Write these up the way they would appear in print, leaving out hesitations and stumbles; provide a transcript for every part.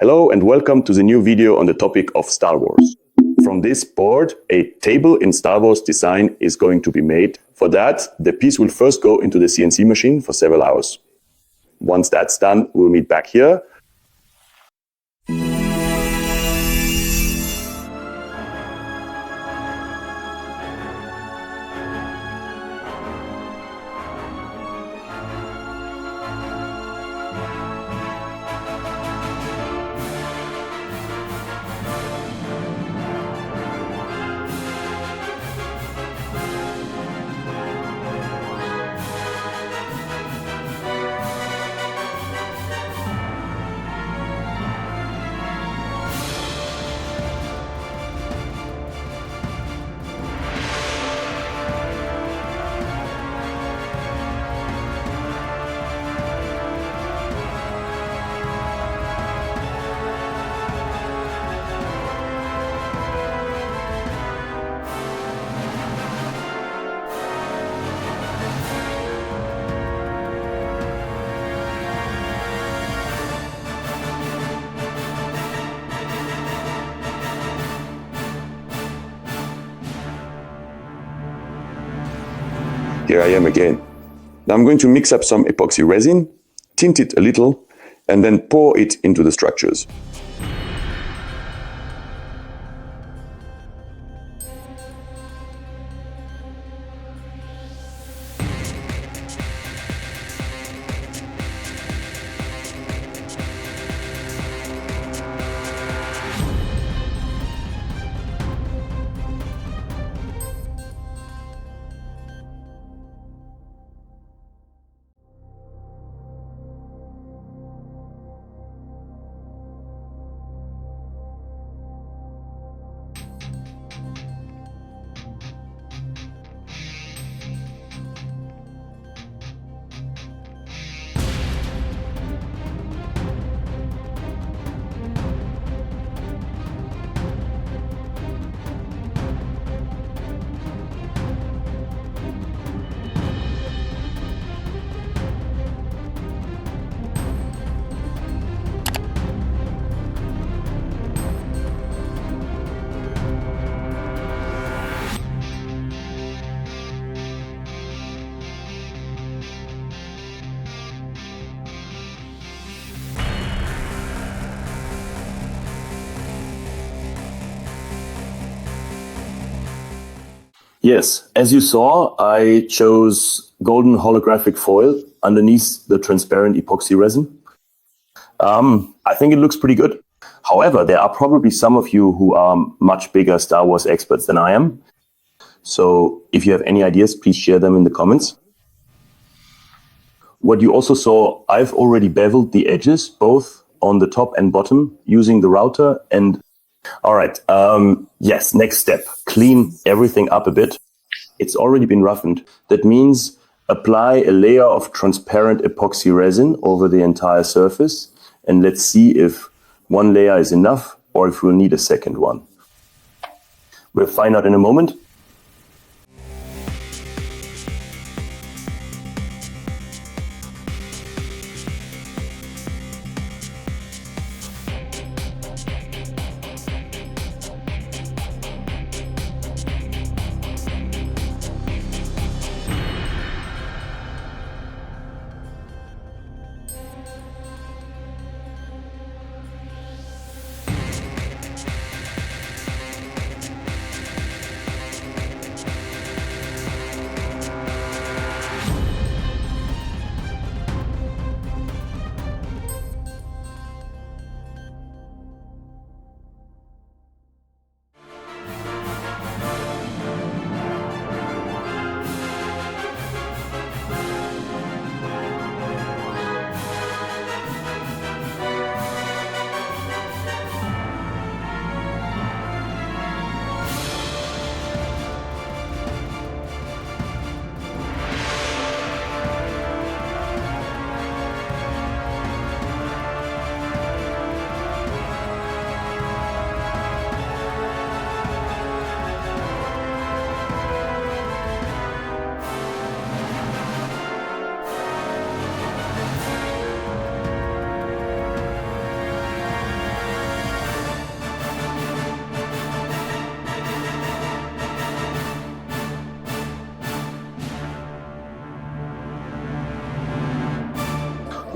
Hello and welcome to the new video on the topic of Star Wars. From this board, a table in Star Wars design is going to be made. For that, the piece will first go into the CNC machine for several hours. Once that's done, we'll meet back here. Here I am again. Now I'm going to mix up some epoxy resin, tint it a little, and then pour it into the structures. Yes, as you saw, I chose golden holographic foil underneath the transparent epoxy resin. I think it looks pretty good. However, there are probably some of you who are much bigger Star Wars experts than I am. So if you have any ideas, please share them in the comments. What you also saw, I've already beveled the edges, both on the top and bottom, using the router. And all right, yes, next step, clean everything up a bit. It's already been roughened. That means apply a layer of transparent epoxy resin over the entire surface. And let's see if one layer is enough or if we'll need a second one. We'll find out in a moment.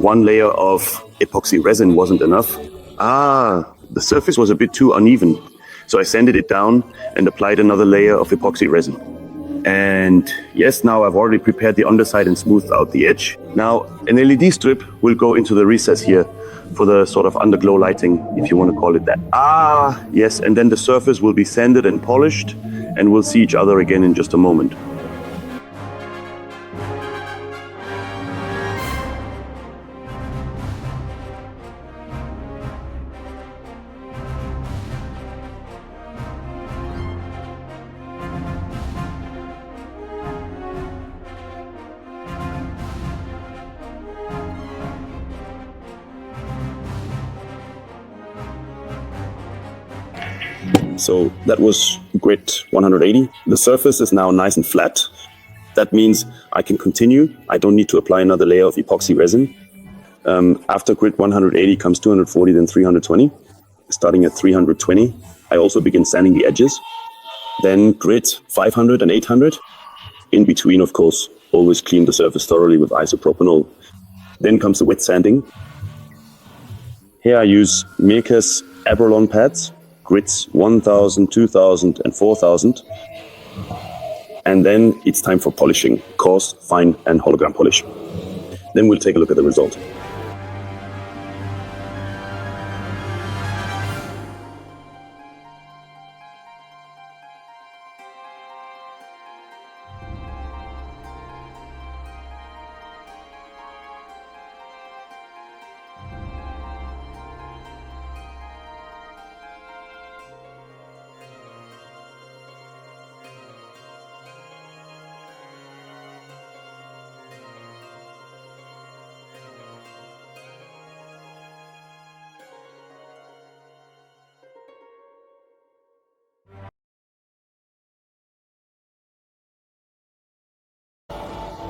one layer of epoxy resin wasn't enough. The surface was a bit too uneven. So I sanded it down and applied another layer of epoxy resin. And yes, now I've already prepared the underside and smoothed out the edge. Now an LED strip will go into the recess here for the sort of underglow lighting, if you want to call it that. Yes, and then the surface will be sanded and polished, and we'll see each other again in just a moment. So that was grid 180. The surface is now nice and flat. That means I can continue. I don't need to apply another layer of epoxy resin. After grid 180 comes 240, then 320. Starting at 320, I also begin sanding the edges. Then grid 500 and 800. In between, of course, always clean the surface thoroughly with isopropanol. Then comes the wet sanding. Here I use Mirka's Abrolon pads. Grids 1000, 2000 and 4000. And then it's time for polishing, coarse, fine and hologram polish. Then we'll take a look at the result.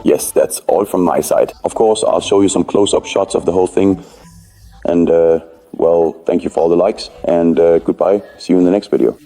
Yes, that's all from my side. Of course, I'll show you some close-up shots of the whole thing. And, well, thank you for all the likes. And goodbye. See you in the next video.